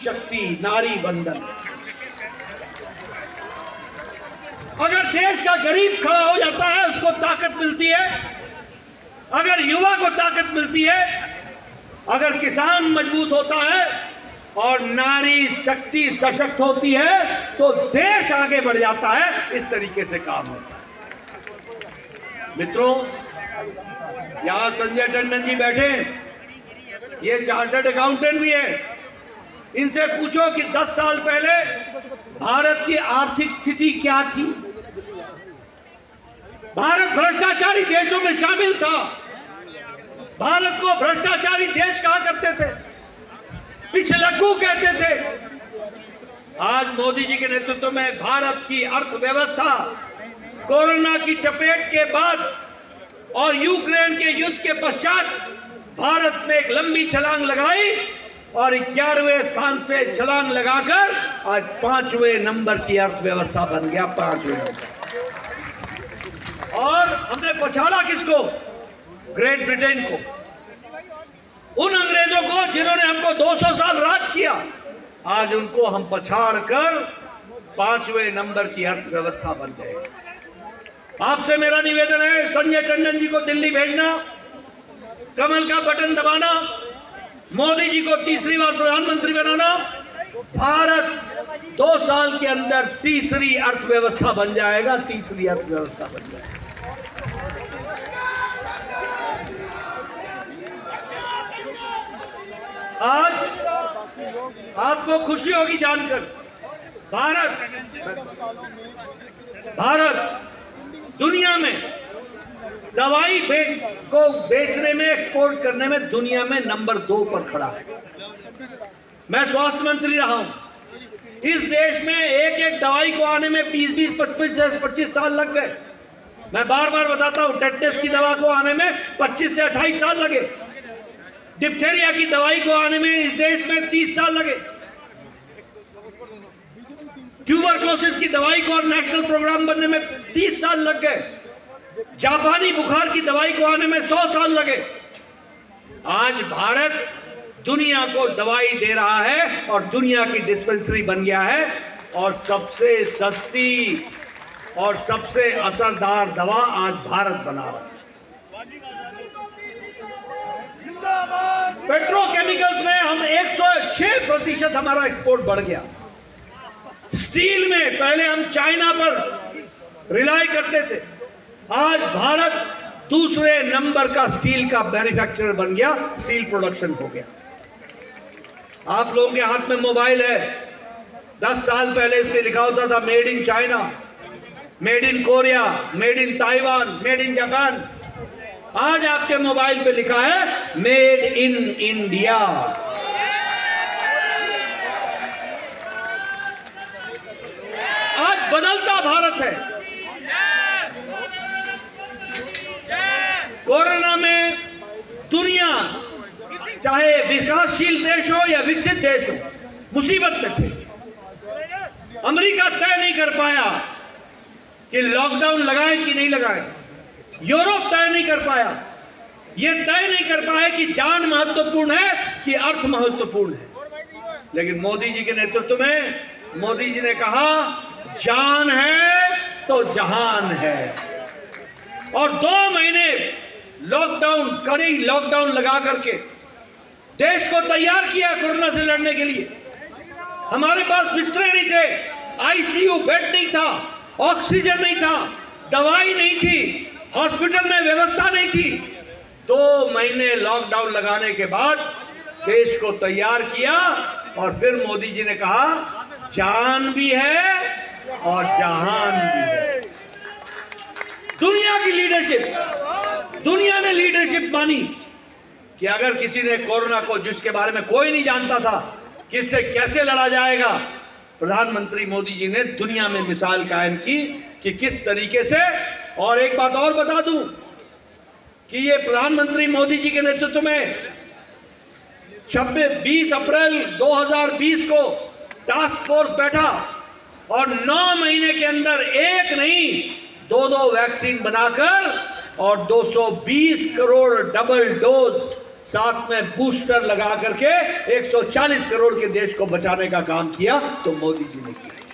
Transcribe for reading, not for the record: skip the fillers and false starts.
शक्ति, नारी वंदन। अगर देश का गरीब खड़ा हो जाता है उसको ताकत मिलती है, अगर युवा को ताकत मिलती है, अगर किसान मजबूत होता है और नारी शक्ति सशक्त होती है तो देश आगे बढ़ जाता है। इस तरीके से काम होता है। मित्रों, यहां संजय टंडन जी बैठे, ये चार्टर्ड अकाउंटेंट भी है। इनसे पूछो कि 10 साल पहले भारत की आर्थिक स्थिति क्या थी। भारत भ्रष्टाचारी देशों में शामिल था। भारत को भ्रष्टाचारी देश कहा करते थे, पिछलग्गू कहते थे। आज मोदी जी के नेतृत्व में भारत की अर्थव्यवस्था कोरोना की चपेट के बाद और यूक्रेन के युद्ध के पश्चात भारत ने एक लंबी छलांग लगाई और 11वें स्थान से छलांग लगाकर आज 5वें नंबर की अर्थव्यवस्था बन गया, 5वें नंबर। और हमने पछाड़ा किसको? ग्रेट ब्रिटेन को, उन अंग्रेजों को जिन्होंने हमको 200 साल राज किया। आज उनको हम पछाड़ कर 5वें नंबर की अर्थव्यवस्था बन गए। आपसे मेरा निवेदन है, संजय टंडन जी को दिल्ली भेजना, कमल का बटन दबाना, मोदी जी को तीसरी बार प्रधानमंत्री बनाना। भारत 2 साल के अंदर तीसरी अर्थव्यवस्था बन जाएगा, तीसरी अर्थव्यवस्था बन जाएगा। आज आपको खुशी होगी जानकर भारत दुनिया में दवाई को बेचने में, एक्सपोर्ट करने में दुनिया में नंबर 2 पर खड़ा है। मैं स्वास्थ्य मंत्री रहा हूं। इस देश में एक दवाई को आने में 20, 25 साल लग गए। मैं बार बार बताता हूं, टेटनस की दवा को आने में 25 से 28 साल लगे। डिप्थेरिया की दवाई को आने में इस देश में 30 साल लगे। ट्यूबरक्लोसिस की दवाई को और नेशनल प्रोग्राम बनने में 30 साल लग गए। जापानी बुखार की दवाई को आने में 100 साल लगे। आज भारत दुनिया को दवाई दे रहा है और दुनिया की डिस्पेंसरी बन गया है और सबसे सस्ती और सबसे असरदार दवा आज भारत बना रहा है। पेट्रोकेमिकल्स में हम 106% हमारा एक्सपोर्ट बढ़ गया। स्टील में पहले हम चाइना पर रिलाई करते थे, आज भारत दूसरे नंबर का स्टील का मैन्युफैक्चरर बन गया, स्टील प्रोडक्शन हो गया। आप लोगों के हाथ में मोबाइल है, 10 साल पहले इस पे लिखा होता था made in China, made in Korea, made in Taiwan, made in Japan. आज आपके मोबाइल पे लिखा है मेड इन इंडिया। आज बदलता भारत है। कोरोना में दुनिया, चाहे विकासशील देश हो या विकसित देश हो, मुसीबत में थे। अमेरिका तय नहीं कर पाया कि लॉकडाउन लगाए कि नहीं लगाए। यूरोप तय नहीं कर पाया, यह तय नहीं कर पाया कि जान महत्वपूर्ण है कि अर्थ महत्वपूर्ण है। लेकिन मोदी जी के नेतृत्व में मोदी जी ने कहा जान है तो जहान है। और 2 महीने लॉकडाउन, कड़ी लॉकडाउन लगा करके देश को तैयार किया कोरोना से लड़ने के लिए। हमारे पास बिस्तरे नहीं थे, आईसीयू बेड नहीं था, ऑक्सीजन नहीं था, दवाई नहीं थी, हॉस्पिटल में व्यवस्था नहीं थी। 2 महीने लॉकडाउन लगाने के बाद देश को तैयार किया और फिर मोदी जी ने कहा जान भी है और जहान भी है। दुनिया की लीडरशिप, दुनिया ने लीडरशिप मानी कि अगर किसी ने कोरोना को, जिसके बारे में कोई नहीं जानता था किससे कैसे लड़ा जाएगा, प्रधानमंत्री मोदी जी ने दुनिया में मिसाल कायम की कि किस तरीके से। और एक बात और बता दूं कि ये प्रधानमंत्री मोदी जी के नेतृत्व में 20 अप्रैल 2020 को टास्क फोर्स बैठा और 9 महीने के अंदर एक नहीं 2 वैक्सीन बनाकर और 220 करोड़ डबल डोज साथ में बूस्टर लगा करके 140 करोड़ के देश को बचाने का काम किया तो मोदी जी ने किया।